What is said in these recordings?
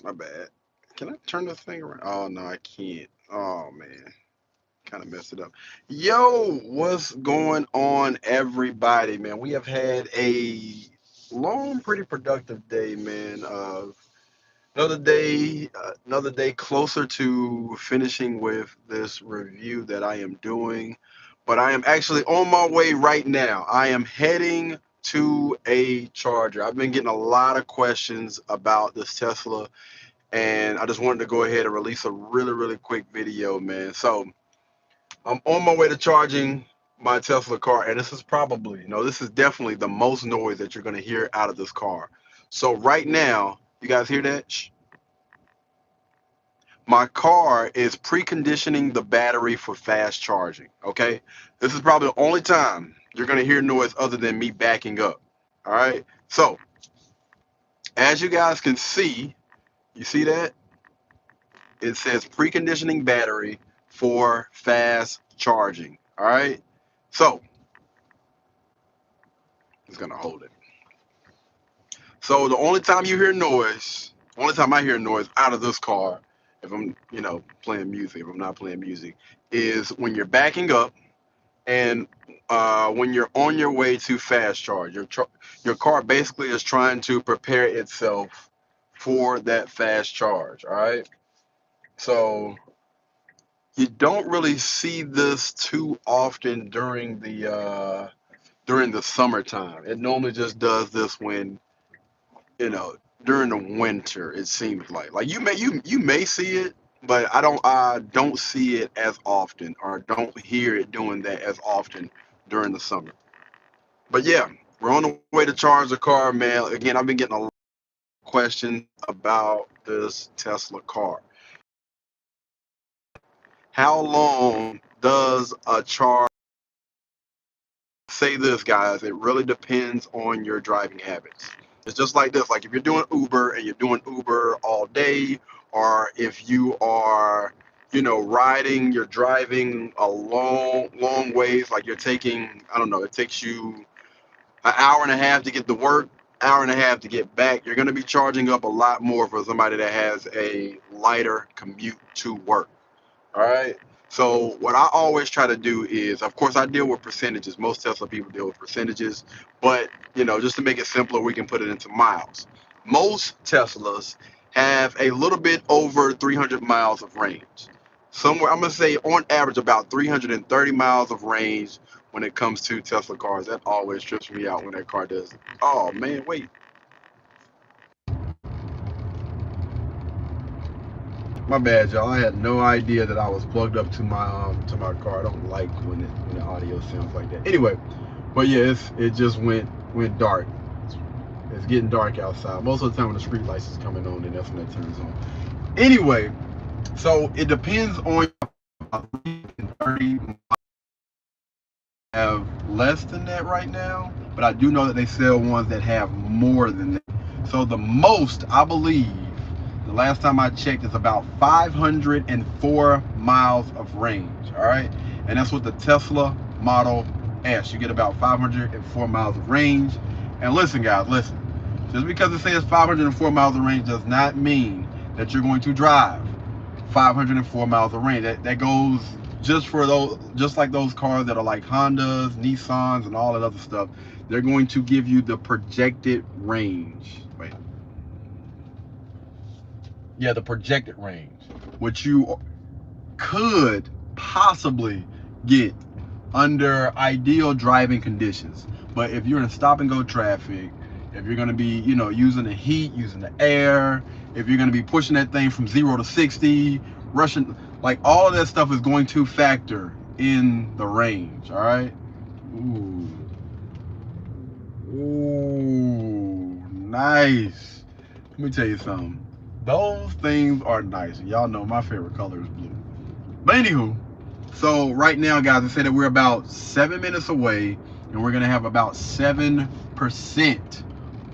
My bad. Can I turn this thing around? Oh no, I can't. Oh man, kind of messed it up. Yo, what's going on, everybody? Man, we have had a long, pretty productive day, man. Another day closer to finishing with this review that I am doing. But I am actually on my way right now. I am heading to a charger. I've been getting a lot of questions about this Tesla, and I just wanted to go ahead and release a really, really quick video, man. So I'm on my way to charging my Tesla car, and this is probably, no, this is definitely the most noise that you're going to hear out of this car. So right now, you guys hear that? Shh. My car is preconditioning the battery for fast charging. Okay, this is probably the only time you're going to hear noise other than me backing up. All right, so as you guys can see, you see that it says preconditioning battery for fast charging. All right, so it's going to hold it. So the only time you hear noise, only time I hear noise out of this car, if I'm, playing music, if I'm not playing music, is when you're backing up and when you're on your way to fast charge. Your car basically is trying to prepare itself for that fast charge. All right. So you don't really see this too often during the summertime. It normally just does this when you know, during the winter. It seems like you may see it, but I don't see it as often, or don't hear it doing that as often during the summer. But yeah, we're on the way to charge the car, man. Again, I've been getting a lot of questions about this Tesla car. How long does a charge? Say this, guys. It really depends on your driving habits. It's just like this. Like if you're doing Uber and you're doing Uber all day, or if you are, you're driving a long, long ways, like you're taking, I don't know, it takes you an hour and a half to get to work, hour and a half to get back. You're going to be charging up a lot more for somebody that has a lighter commute to work. All right. So what I always try to do is, of course, I deal with percentages. Most Tesla people deal with percentages, but just to make it simpler, we can put it into miles. Most Teslas have a little bit over 300 miles of range. Somewhere, I'm gonna say, on average, about 330 miles of range when it comes to Tesla cars. That always trips me out when that car does it. Oh man, wait. My bad, y'all. I had no idea that I was plugged up to my car. I don't like when the audio sounds like that. Anyway, but yeah, it just went dark. It's getting dark outside. Most of the time when the street lights is coming on, then that's when it turns on. Anyway, so it depends on 30 have less than that right now, but I do know that they sell ones that have more than that. So the most, I believe, the last time I checked, is about 504 miles of range. All right, and that's with the Tesla Model S. You get about 504 miles of range. And listen, guys, listen. Just because it says 504 miles of range does not mean that you're going to drive 504 miles of range. That goes just for those, just like those cars that are like Hondas, Nissans, and all that other stuff. They're going to give you the projected range. Wait, yeah, the projected range, which you could possibly get under ideal driving conditions. But if you're in stop and go traffic, if you're going to be, using the heat, using the air, if you're going to be pushing that thing from 0 to 60, rushing, like all of that stuff is going to factor in the range. All right. Ooh. Ooh, nice. Let me tell you something. Those things are nice. Y'all know my favorite color is blue. But anywho, so right now, guys, I said that we're about 7 minutes away, and we're gonna have about 7%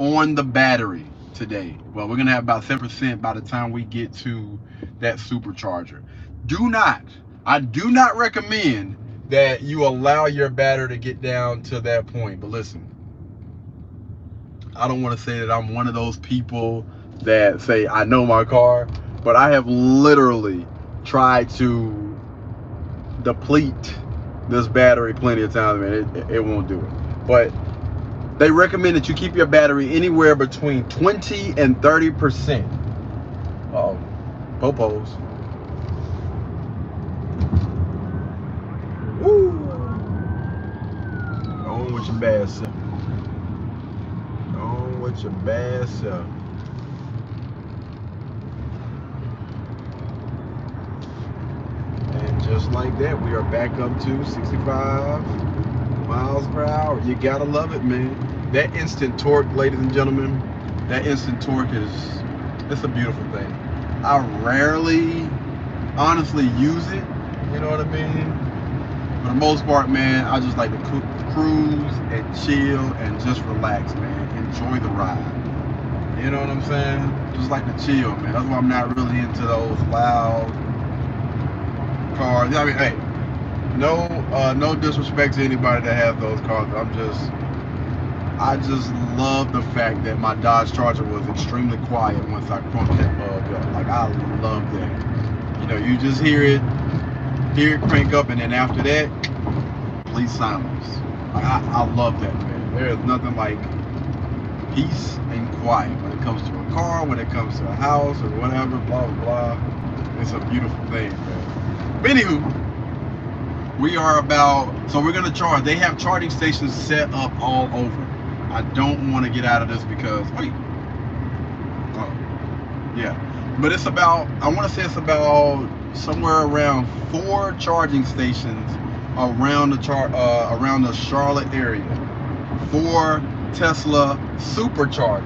on the battery today. Well, we're gonna have about 7% by the time we get to that supercharger. Do not, I do not recommend that you allow your battery to get down to that point. But listen, I don't want to say that I'm one of those people that say I know my car, but I have literally tried to deplete this battery plenty of times, man. It won't do it. But they recommend that you keep your battery anywhere between 20 and 30%. Uh-oh. Popos. Woo! On with your bad self. On with your bad self. And just like that, we are back up to 65 miles per hour. You gotta love it, man. That instant torque, ladies and gentlemen, that instant torque it's a beautiful thing. I rarely honestly use it, you know what I mean? For the most part, man, I just like to cruise and chill and just relax, man. Enjoy the ride. You know what I'm saying? Just like to chill, man. That's why I'm not really into those loud cars. I mean, hey, no disrespect to anybody that has those cars. I just love the fact that my Dodge Charger was extremely quiet once I crunked that mug up. Like, I love that. You know, you just hear it crank up, and then after that, complete silence. Like, I love that, man. There is nothing like peace and quiet when it comes to a car, when it comes to a house, or whatever, blah, blah, blah. It's a beautiful thing, man. But anywho, we are so we're going to charge. They have charging stations set up all over. I don't want to get out of this because, wait. Oh, yeah. But it's about, I want to say it's about somewhere around 4 charging stations around the Charlotte area. 4 Tesla superchargers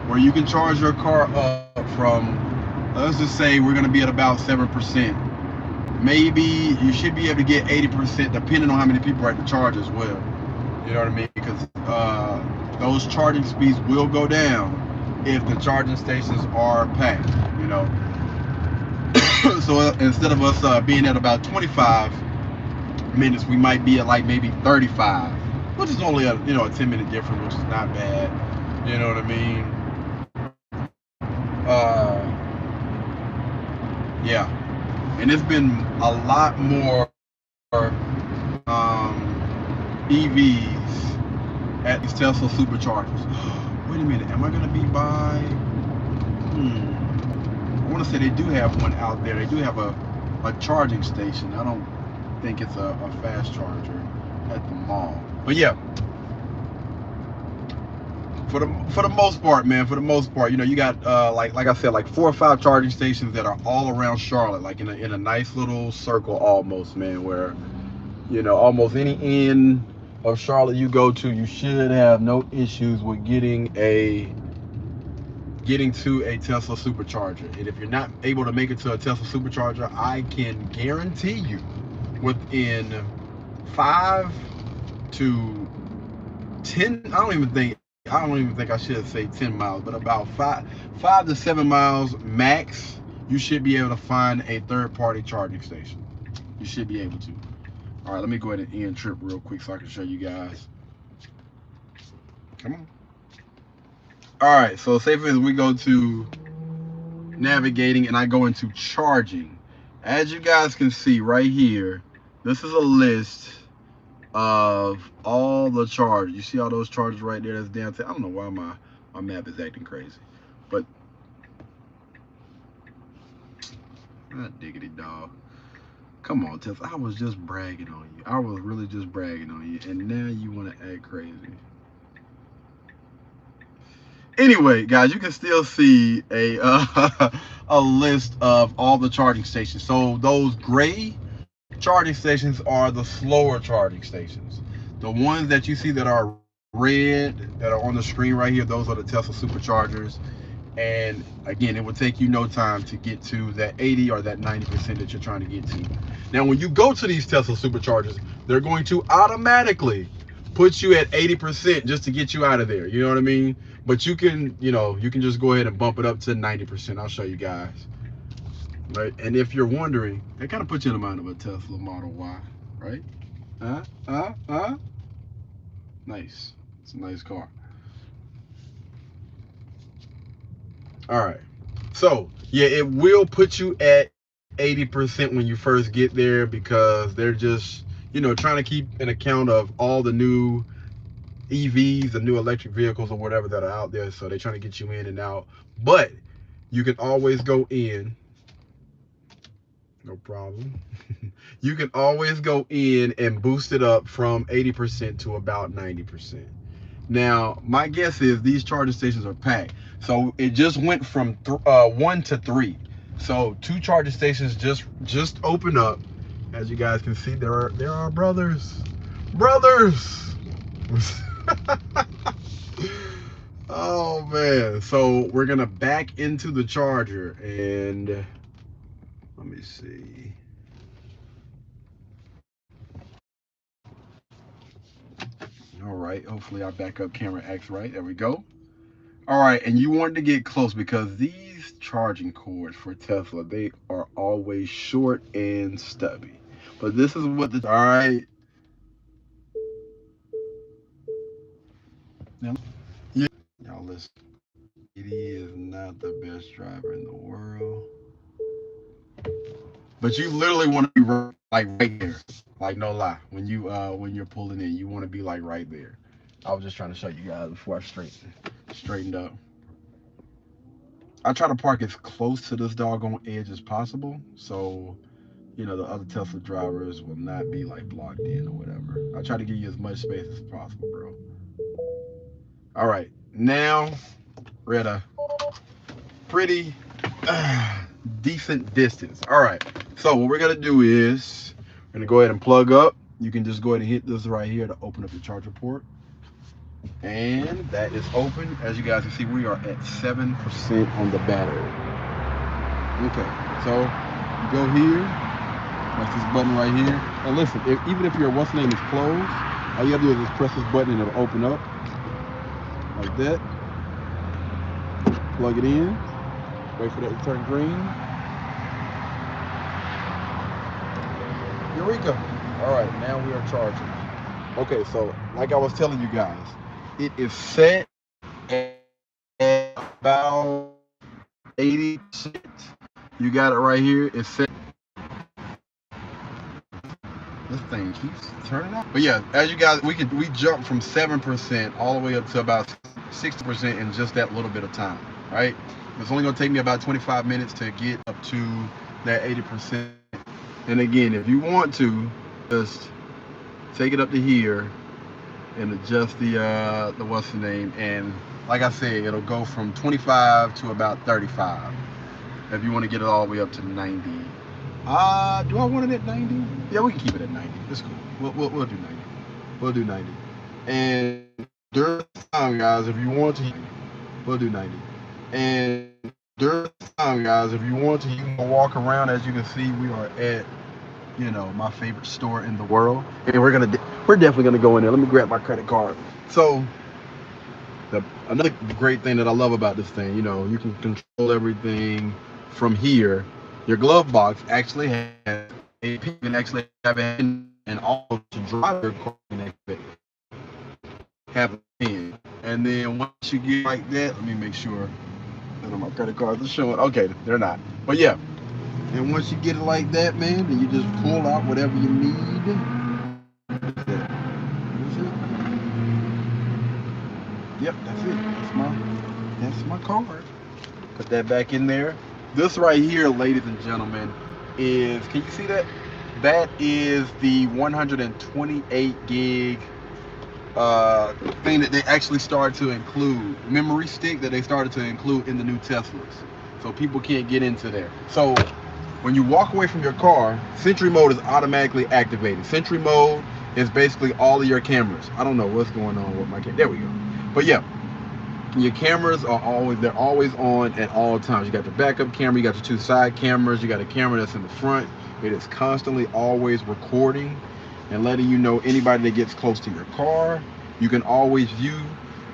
where you can charge your car up from, let's just say we're going to be at about 7%. Maybe you should be able to get 80% depending on how many people are at the charge as well. You know what I mean? Because those charging speeds will go down if the charging stations are packed, you know. So instead of us being at about 25 minutes, we might be at like maybe 35, which is only a 10-minute difference, which is not bad. You know what I mean? Yeah, and it's been a lot more EVs at these Tesla superchargers. Wait a minute, am I gonna be by? I want to say they do have one out there. They do have a charging station. I don't think it's a fast charger at the mall. But yeah, for the most part, man, you know, you got like I said, like 4 or 5 charging stations that are all around Charlotte, like in a nice little circle almost, man, where, you know, almost any end of Charlotte you go to, you should have no issues with getting to a Tesla supercharger. And if you're not able to make it to a Tesla supercharger, I can guarantee you within 5 to 10, I don't even think I should say 10 miles, but about 5 to 7 miles max, you should be able to find a third-party charging station. You should be able to. All right, let me go ahead and end trip real quick so I can show you guys. Come on. All right, so say for instance we go to navigating and I go into charging. As you guys can see right here, this is a list of all the chargers. You see all those chargers right there that's down. I don't know why my map is acting crazy, but diggity dog. Come on, Tesla. I was just bragging on you. I was really just bragging on you, and now you want to act crazy. Anyway, guys, you can still see a a list of all the charging stations. So those gray charging stations are the slower charging stations. The ones that you see that are red, that are on the screen right here, those are the Tesla superchargers. And again, it will take you no time to get to that 80 or that 90% that you're trying to get to. Now, when you go to these Tesla superchargers, they're going to automatically put you at 80% just to get you out of there. You know what I mean? But you can, you can just go ahead and bump it up to 90%. I'll show you guys. Right? And if you're wondering, it kind of puts you in the mind of a Tesla Model Y, right? Nice. It's a nice car. All right. So yeah, it will put you at 80% when you first get there because they're just, trying to keep an account of all the new EVs, the new electric vehicles or whatever that are out there. So they're trying to get you in and out. But you can always go in. No problem. You can always go in and boost it up from 80% to about 90%. Now, my guess is these charging stations are packed. So it just went from 1 to 3. So 2 charging stations just opened up. As you guys can see, there are brothers. Oh man. So we're gonna back into the charger and let me see. All right, hopefully our backup camera acts right. There we go. All right, and you wanted to get close because these charging cords for Tesla, they are always short and stubby. But this is what the, all right. Now, yeah, y'all listen. He is not the best driver in the world. But you literally want to be right there. Like no lie. When you're pulling in, you want to be like right there. I was just trying to show you guys before I straightened up. I try to park as close to this doggone edge as possible, so the other Tesla drivers will not be like blocked in or whatever. I try to give you as much space as possible, bro. All right, now we're at a pretty decent distance. All right, so what we're gonna do is we're gonna go ahead and plug up. You can just go ahead and hit this right here to open up the charger port. And that is open. As you guys can see, we are at 7% on the battery. Okay, so you go here, press this button right here. And listen, even if your what's name is closed, all you have to do is just press this button and it'll open up like that. Plug it in, wait for that to turn green. Eureka! All right, now we are charging. Okay, so like I was telling you guys, it is set at about 80%. You got it right here. It's set. This thing keeps turning out. But yeah, as you guys, we jumped from 7% all the way up to about 60% in just that little bit of time, right? It's only gonna take me about 25 minutes to get up to that 80%. And again, if you want to, just take it up to here and adjust the what's the name, and like I said, it'll go from 25 to about 35 if you want to get it all the way up to 90. Do I want it at 90? Yeah, we can keep it at 90. It's cool. We'll do 90. We'll do 90. And during the time, guys, if you want to, we'll do 90. And during the time, guys, if you want to, you can walk around. As you can see, we are at my favorite store in the world, and we're definitely gonna go in there. Let me grab my credit card. So another great thing that I love about this thing, you can control everything from here. Your glove box actually has a pin, and actually have it, and also to drive your car have a pin. And then once you get like that, let me make sure that my credit cards are showing. Okay, they're not, but yeah. And once you get it like that, man, then you just pull out whatever you need. That's it. Yep, that's it. That's my card. Put that back in there. This right here, ladies and gentlemen, is, can you see that? That is the 128 gig thing that they actually started to include, memory stick that they started to include in the new Teslas. So people can't get into there. So when you walk away from your car, Sentry mode is automatically activated. Sentry mode is basically all of your cameras. I don't know what's going on with my camera. There we go. But yeah, your cameras are they're always on at all times. You got the backup camera, you got your 2 side cameras, you got a camera that's in the front. It is constantly always recording and letting you know anybody that gets close to your car. You can always view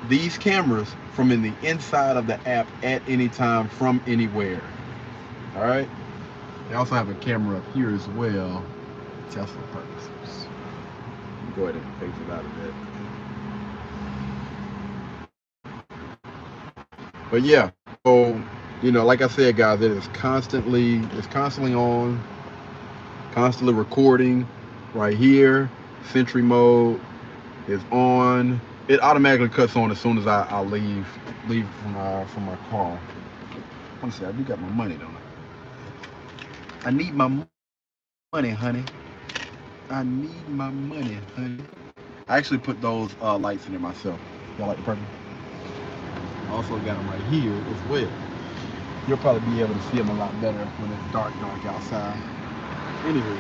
these cameras from in the inside of the app at any time from anywhere. All right. They also have a camera up here as well, Tesla purposes. Go ahead and exit out of that. But yeah, so You know, like I said, guys, it's constantly on, constantly recording. Right here, Sentry mode is on. It automatically cuts on as soon as I leave from my car. Let me see, I do got my money, don't I? I need my money, honey. I need my money, honey. I actually put those lights in there myself. Y'all like the purple? I also got them right here as well. You'll probably be able to see them a lot better when it's dark outside. Anywho,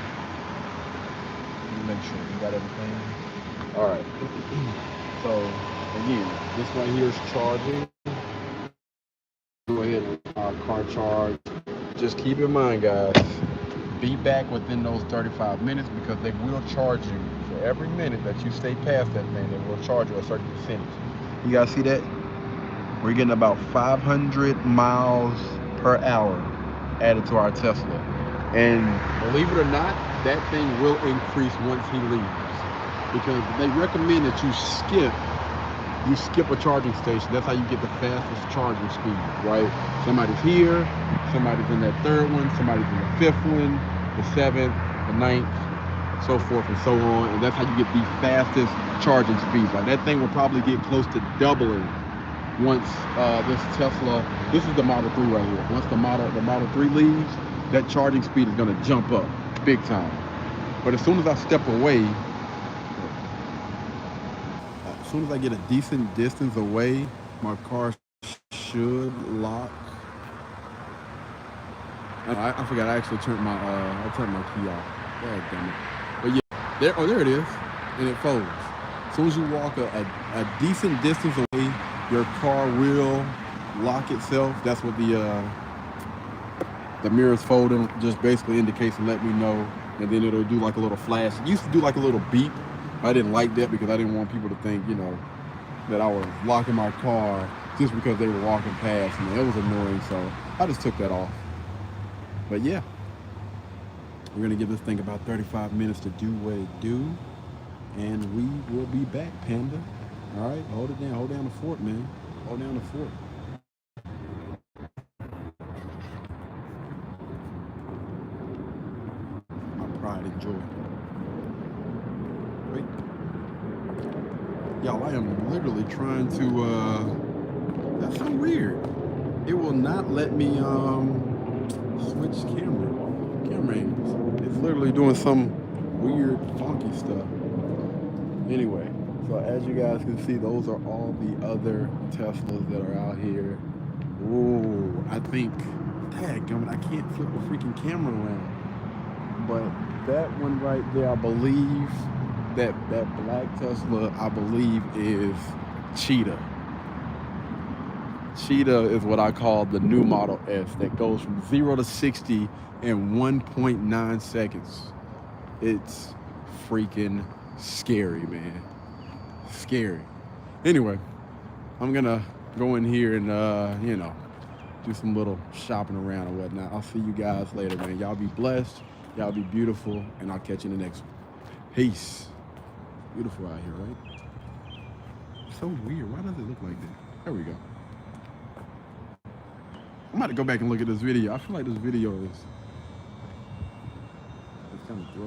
let me make sure you got everything. All right. So again, this right here is charging. Go ahead and car charge. Just keep in mind, guys, be back within those 35 minutes because they will charge you for every minute that you stay past that thing. They will charge you a certain percentage. You guys see that? We're getting about 500 miles per hour added to our Tesla. And believe it or not, that thing will increase once he leaves. Because they recommend that you skip a charging station. That's how you get the fastest charging speed, right? Somebody's here, somebody's in that third one, somebody's in the fifth one, the seventh, the ninth, so forth and so on. And that's how you get the fastest charging speeds. Like that thing will probably get close to doubling once this Tesla, this is the Model 3 right here. Once the Model 3 leaves, that charging speed is gonna jump up big time. But as soon as I step away, as soon as I get a decent distance away, my car should lock. I forgot I actually turned my key off. God damn it. But yeah, there it is. And it folds. As soon as you walk a decent distance away, your car will lock itself. That's what the mirrors folding just basically indicates and let me know. And then it'll do like a little flash. It used to do like a little beep. I didn't like that because I didn't want people to think, you know, that I was locking my car just because they were walking past me. It was annoying, so I just took that off. But yeah, we're gonna give this thing about 35 minutes to do what it do, and we will be back, Panda. All right, hold it down, hold down the fort, man. Hold down the fort. My pride and joy. Wait. Y'all, I am literally trying to, that's so weird. It will not let me, switch camera angles. It's literally doing some weird, funky stuff. Anyway, so as you guys can see, those are all the other Teslas that are out here. Ooh, I think, dadgummit, I can't flip the freaking camera around. But that one right there, I believe, that black Tesla, I believe is Cheetah. Cheetah is what I call the new Model S that goes from 0 to 60 in 1.9 seconds. It's freaking scary, man. Scary. Anyway, I'm gonna go in here and, you know, do some little shopping around and whatnot. I'll see you guys later, man. Y'all be blessed. Y'all be beautiful. And I'll catch you in the next one. Peace. Beautiful out here, right? So weird. Why does it look like that? There we go. I'm about to go back and look at this video. I feel like this video is kind of gross.